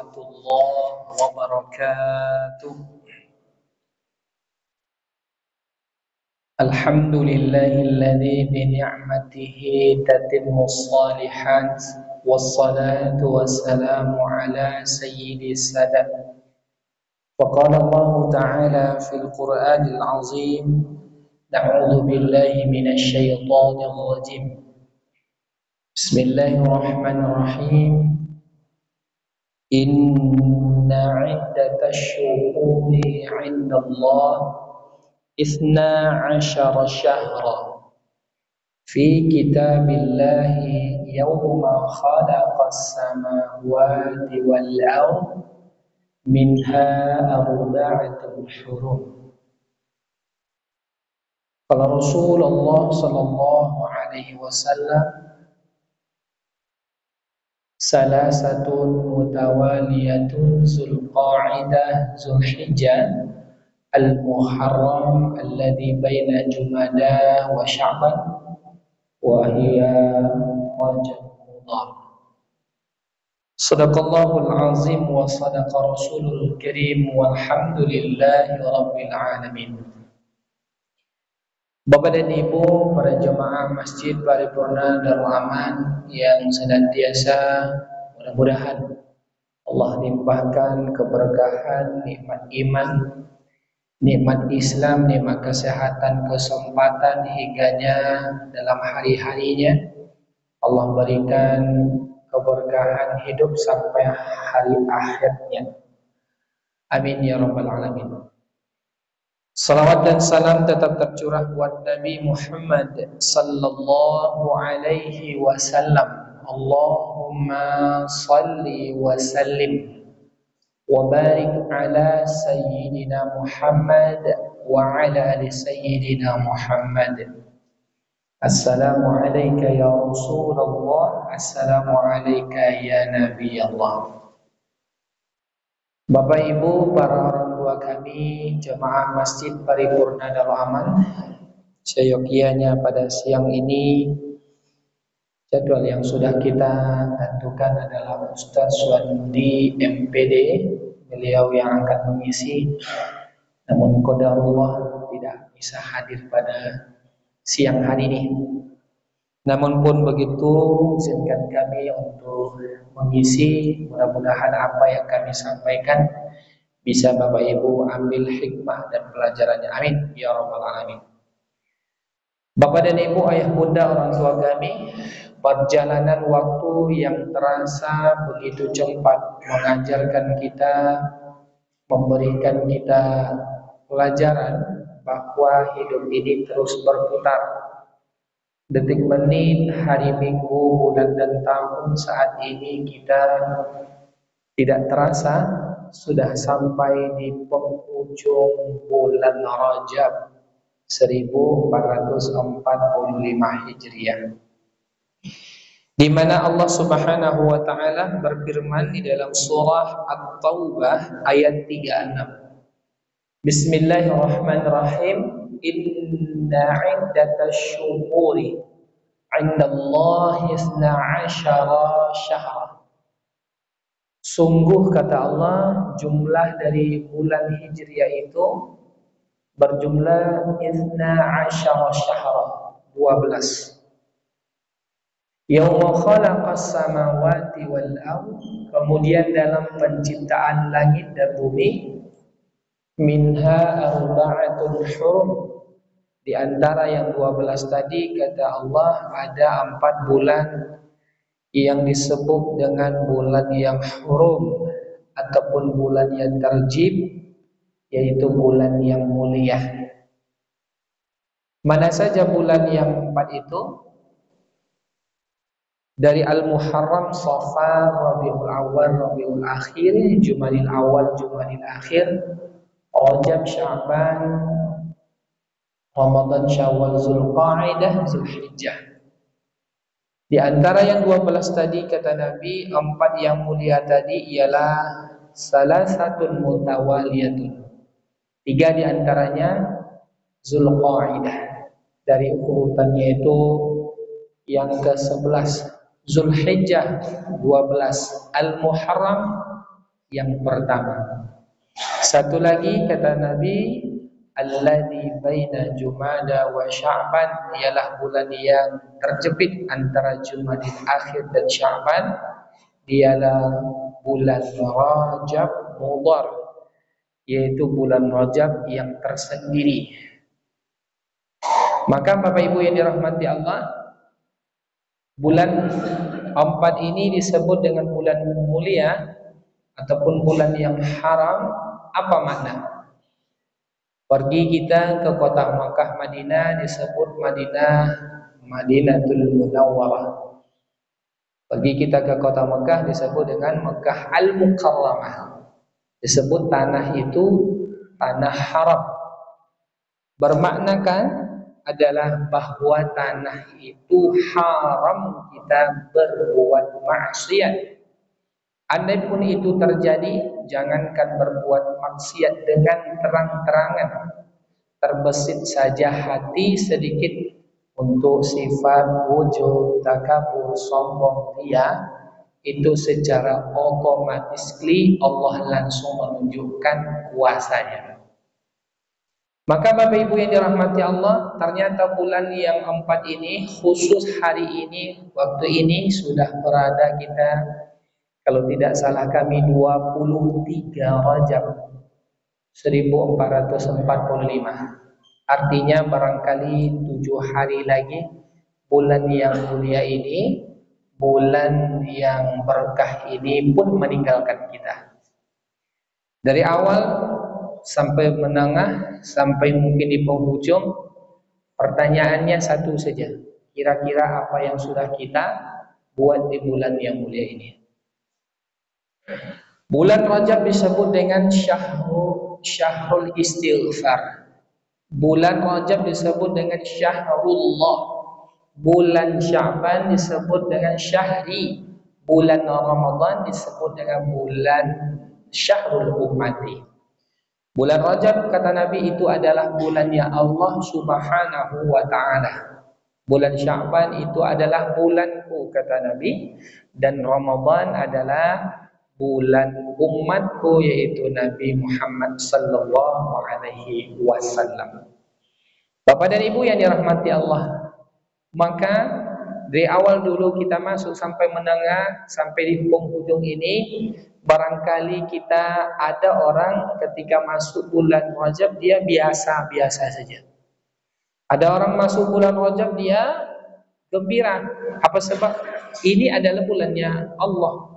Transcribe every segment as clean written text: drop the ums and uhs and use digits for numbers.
warahmatullahi wabarakatuh. Alhamdulillahilladzi bi ni'matihi tatimmus shalihat wassalatu wassalamu ala sayyidis sadat. Wa qala Allah ta'ala fil Qur'anil 'azim, na'udzu billahi minasy syaithanir rajim. Bismillahirrahmanirrahim. Inna 'iddatash shuhuri 'indallah Isna ashara syahra Fi kitabillahi Yawma khalaqas samawati wal ard Minha arba'atun hurum. Qala Rasulullah sallallahu alaihi wasallam, salasatun mutawaliyatun Zulqa'idah Zulhijjah Al-Muharram alladhi baina Jumada wa Sya'ban wa hiya Rajab Mudhar. Sadaqallahul azim wa sadaqa rasulul karim walhamdulillahi rabbil alamin. Bapak dan Ibu, para jemaah Masjid Paripurna Darul Aman yang senantiasa mudah-mudahan Allah limpahkan keberkahan, nikmat iman, nikmat Islam, nikmat kesehatan, kesempatan hingganya dalam hari-harinya. Allah berikan keberkahan hidup sampai hari akhirnya. Amin ya rabbal alamin. Salawat dan salam tetap tercurah buat Nabi Muhammad sallallahu alaihi wasallam. Allahumma salli wa sallim wa barik ala sayyidina Muhammad wa ala ali sayyidina Muhammad. Assalamu alayka ya Rasulullah, assalamu alayka ya Nabi Allah. Bapak Ibu, para orang tua kami, jemaah Masjid Paripurna Darul Aman, seyogianya pada siang ini jadwal yang sudah kita tentukan adalah Ustaz Suwandi MPD, beliau yang akan mengisi, namun qadarullah tidak bisa hadir pada siang hari ini. Namun pun begitu, izinkan kami untuk mengisi, mudah-mudahan apa yang kami sampaikan bisa Bapak Ibu ambil hikmah dan pelajarannya. Amin ya rabbal alamin. Bapak dan Ibu, ayah bunda, orang tua kami, perjalanan waktu yang terasa begitu cepat mengajarkan kita, memberikan kita pelajaran bahwa hidup ini terus berputar. Detik, menit, hari, minggu, bulan dan tahun saat ini kita tidak terasa sudah sampai di penghujung bulan Rajab 1445 Hijriah, di mana Allah Subhanahu wa taala berfirman di dalam surah At-Taubah ayat 36. Bismillahirrahmanirrahim. Inna 'iddatash syuhuri 'indallahi isna 'asyara syahra. Sungguh kata Allah, jumlah dari bulan Hijriah itu berjumlah isna 'asyara syahra, 12. Yauma khalaqas samawati wal ard, kemudian dalam penciptaan langit dan bumi, minha arba'atun hurum, di antara yang 12 tadi kata Allah ada 4 bulan yang disebut dengan bulan yang hurum ataupun bulan yang terjib, yaitu bulan yang mulia. Mana saja bulan yang 4 itu? Dari Al-Muharram, Safar, Rabiul Awal, Rabiul Akhir, Jumadil Awal, Jumadil Akhir, Rajab, Sya'ban, Ramadan, Syawal, Zulqa'idah, Zulhijjah. Di antara yang 12 tadi kata Nabi, 4 yang mulia tadi ialah salasatun mutawaliyatun. 3 di antaranya Zulqa'idah. Dari urutannya itu yang ke-11 Zulhijjah 12, Al-Muharram yang pertama. Satu lagi kata Nabi, alladzi baina Jumada wa Sya'ban, ialah bulan yang terjepit antara Jumadil Akhir dan Sya'ban, ialah bulan Rajab Mudhar, yaitu bulan Rajab yang tersendiri. Maka Bapak Ibu yang dirahmati Allah, bulan 4 ini disebut dengan bulan mulia ataupun bulan yang haram. Apa makna? Pergi kita ke kota Makkah Madinah disebut Madinatul Munawwarah. Pergi kita ke kota Makkah disebut dengan Makkah Al-Mukarramah. Disebut tanah itu tanah haram. Bermaknakan adalah bahwa tanah itu haram kita berbuat maksiat. Andai pun itu terjadi, jangankan berbuat maksiat dengan terang-terangan, terbesit saja hati sedikit untuk sifat wujud, takabur, sombong ria, itu secara otomatis Allah langsung menunjukkan kuasanya. Maka Bapak Ibu yang dirahmati Allah, ternyata bulan yang 4 ini, khusus hari ini, waktu ini sudah berada kita, kalau tidak salah kami, 23 Rajab 1445. Artinya barangkali 7 hari lagi bulan yang mulia ini, bulan yang berkah ini pun meninggalkan kita. Dari awal sampai menengah, sampai mungkin di penghujung, pertanyaannya satu saja. Kira-kira apa yang sudah kita buat di bulan yang mulia ini? Bulan Rajab disebut dengan Syahrul Istighfar. Bulan Rajab disebut dengan Syahrullah. Bulan Sya'ban disebut dengan Syahri. Bulan Ramadan disebut dengan bulan Syahrul Ummati. Bulan Rajab kata Nabi itu adalah bulannya Allah Subhanahu wa ta'ala. Bulan Sya'ban itu adalah bulanku kata Nabi. Dan Ramadan adalah bulan umatku, yaitu Nabi Muhammad sallallahu alaihi wasallam. Bapak dan Ibu yang dirahmati Allah, maka dari awal dulu kita masuk sampai menengah, sampai di penghujung ini, barangkali kita ada orang ketika masuk bulan Rajab dia biasa-biasa saja. Ada orang masuk bulan Rajab dia gembira. Apa sebab? Ini adalah bulannya Allah.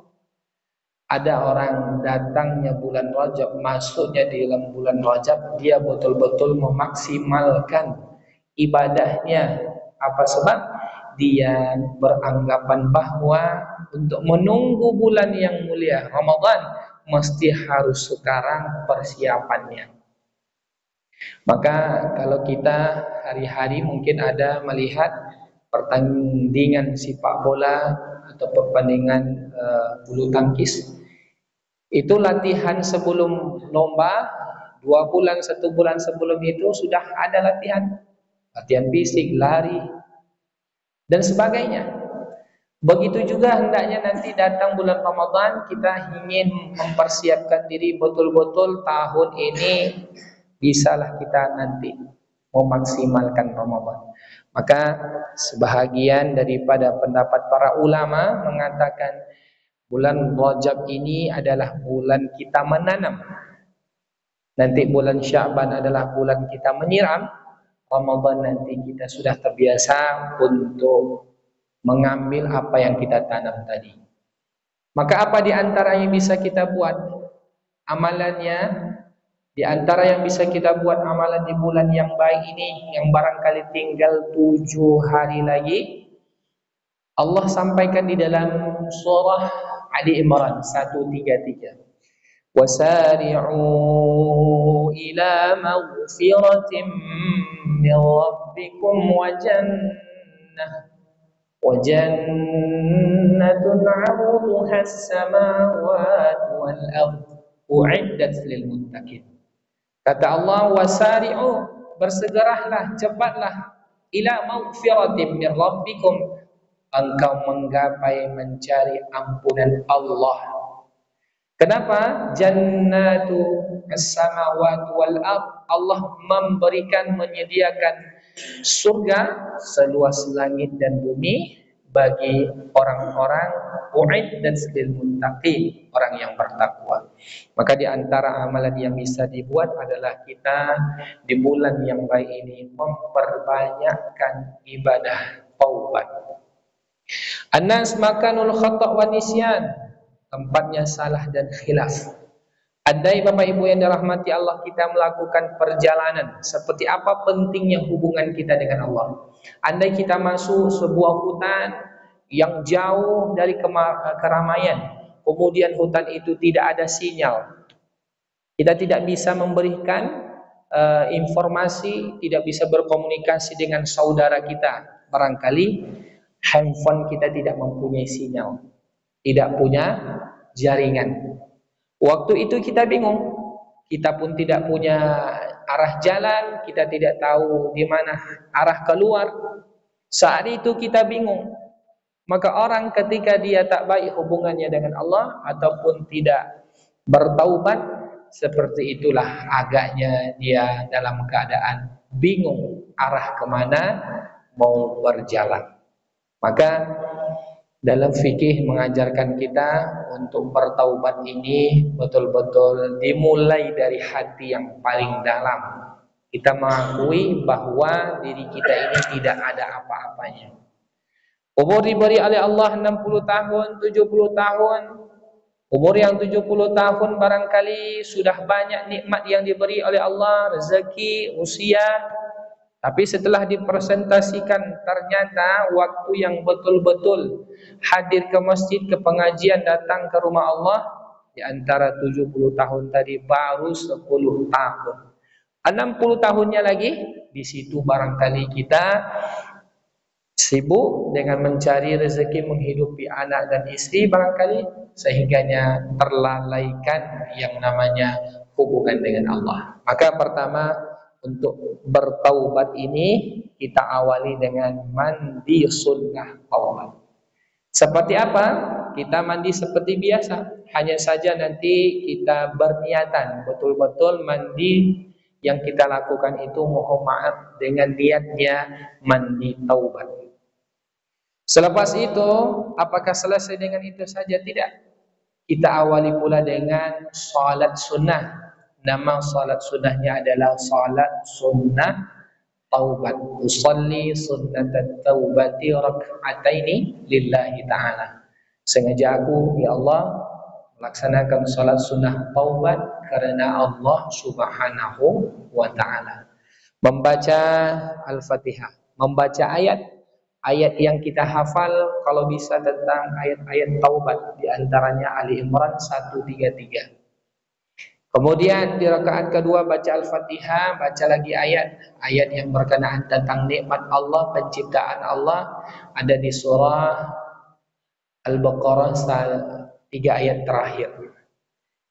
Ada orang datangnya bulan Rajab, masuknya di dalam bulan Rajab, dia betul-betul memaksimalkan ibadahnya. Apa sebab? Dia beranggapan bahwa untuk menunggu bulan yang mulia Ramadan mesti harus sekarang persiapannya. Maka kalau kita hari-hari mungkin ada melihat pertandingan sepak bola atau pertandingan bulu tangkis, itu latihan sebelum lomba 2 bulan, 1 bulan sebelum itu sudah ada latihan fisik, lari dan sebagainya. Begitu juga hendaknya nanti datang bulan Ramadan, kita ingin mempersiapkan diri betul-betul tahun ini bisalah kita nanti memaksimalkan Ramadan. Maka sebahagian daripada pendapat para ulama mengatakan bulan Rajab ini adalah bulan kita menanam. Nanti bulan Sya'ban adalah bulan kita menyiram. Ramadan nanti kita sudah terbiasa untuk mengambil apa yang kita tanam tadi. Maka apa di antara yang bisa kita buat amalannya? Di antara yang bisa kita buat amalan di bulan yang baik ini, yang barangkali tinggal 7 hari lagi, Allah sampaikan di dalam surah Ali Imran 133. Wasari'u ila maghfiratin min rabbikum wa jannatun 'arduha as-samawati wal ardh u'iddat lil muttaqin. Kata Allah, wasari'u, bersegeralah, cepatlah, ila maghfiratin min rabbikum, engkau menggapai mencari ampunan Allah. Kenapa? Jannatu as-samawati wal ard. Allah menyediakan surga seluas langit dan bumi bagi orang-orang dan lil muttaqin, orang yang bertakwa. Maka di antara amalan yang bisa dibuat adalah kita di bulan yang baik ini memperbanyakkan ibadah taubat. An-nas makanul khata' wa nisyan, tempatnya salah dan khilaf. Andai Bapak Ibu yang dirahmati Allah, kita melakukan perjalanan, seperti apa pentingnya hubungan kita dengan Allah. Andai kita masuk sebuah hutan yang jauh dari keramaian, kemudian hutan itu tidak ada sinyal, kita tidak bisa memberikan informasi, tidak bisa berkomunikasi dengan saudara kita. Barangkali handphone kita tidak mempunyai sinyal, tidak punya jaringan. Waktu itu kita bingung, kita pun tidak punya arah jalan, kita tidak tahu di mana arah keluar. Saat itu kita bingung. Maka orang ketika dia tak baik hubungannya dengan Allah ataupun tidak bertaubat, seperti itulah agaknya dia dalam keadaan bingung arah kemana mau berjalan. Maka dalam fikih mengajarkan kita untuk bertaubat ini betul-betul dimulai dari hati yang paling dalam. Kita mengakui bahwa diri kita ini tidak ada apa-apanya. Umur diberi oleh Allah 60 tahun, 70 tahun. Umur yang 70 tahun barangkali sudah banyak nikmat yang diberi oleh Allah, rezeki, usia. Tapi setelah dipresentasikan, ternyata waktu yang betul-betul hadir ke masjid, ke pengajian, datang ke rumah Allah, di antara 70 tahun tadi baru 10 tahun. 60 tahunnya lagi, di situ barangkali kita sibuk dengan mencari rezeki, menghidupi anak dan istri barangkali, sehingganya terlalaikan yang namanya hubungan dengan Allah. Maka pertama, untuk bertaubat ini kita awali dengan mandi sunnah taubat. Seperti apa? Kita mandi seperti biasa, hanya saja nanti kita berniatan betul-betul mandi yang kita lakukan itu mohon maaf dengan niatnya mandi taubat. Selepas itu, apakah selesai dengan itu saja? Tidak. Kita awali pula dengan salat sunnah. Nama salat sunnahnya adalah salat sunnah taubat. Usalli sunnatat taubati rak'ataini lillahi ta'ala. Sengaja aku, ya Allah, melaksanakan salat sunnah taubat karena Allah subhanahu wa ta'ala. Membaca Al-Fatihah, membaca ayat yang kita hafal kalau bisa tentang ayat-ayat taubat, di antaranya Ali Imran 133. Kemudian di rakaat kedua baca Al-Fatihah, baca lagi ayat yang berkenaan tentang nikmat Allah, penciptaan Allah, ada di surah Al-Baqarah 3 ayat terakhir.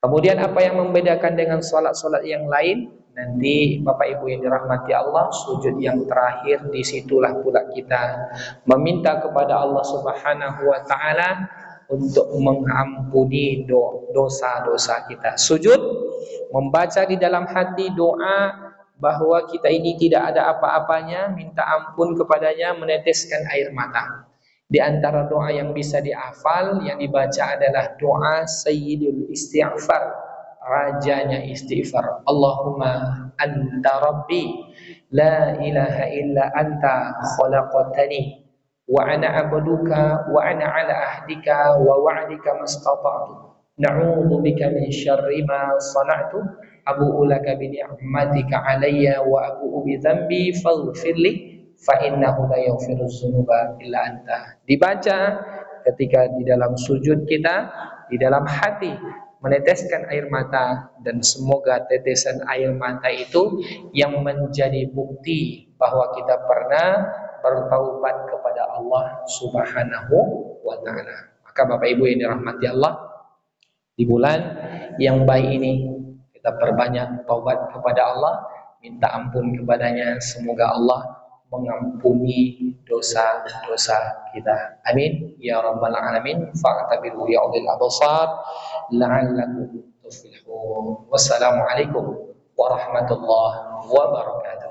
Kemudian apa yang membedakan dengan salat-salat yang lain? Nanti Bapak Ibu yang dirahmati Allah, sujud yang terakhir, disitulah pula kita meminta kepada Allah Subhanahu wa ta'ala untuk mengampuni dosa-dosa kita. Sujud, membaca di dalam hati doa bahwa kita ini tidak ada apa-apanya, minta ampun kepadanya, meneteskan air mata. Di antara doa yang bisa dihafal, yang dibaca adalah doa Sayyidul Istighfar, rajanya istighfar. Allahumma anta rabbi, la ilaha illa anta khalaqtani, wa ana abduka wa ana ala ahdika wa wa'dika mastata'tu, na'udzu bika min syarri ma sana'tu, abu'u laka bi ni'matika alayya wa abu'u bi dhanbi faghfirli fa innahu la yaghfiruz dzunuba illa anta. Dibaca ketika di dalam sujud kita, di dalam hati meneteskan air mata, dan semoga tetesan air mata itu yang menjadi bukti bahwa kita pernah bertaubat kepada Allah Subhanahu wa ta'ala. Maka Bapak Ibu yang dirahmati Allah, di bulan yang baik ini kita perbanyak taubat kepada Allah, minta ampun kepadanya. Semoga Allah mengampuni dosa-dosa kita. Amin ya rabbal alamin. Fa'tabiru ya ulil absar la'allakum tuflihun. Wassalamualaikum warahmatullahi wabarakatuh.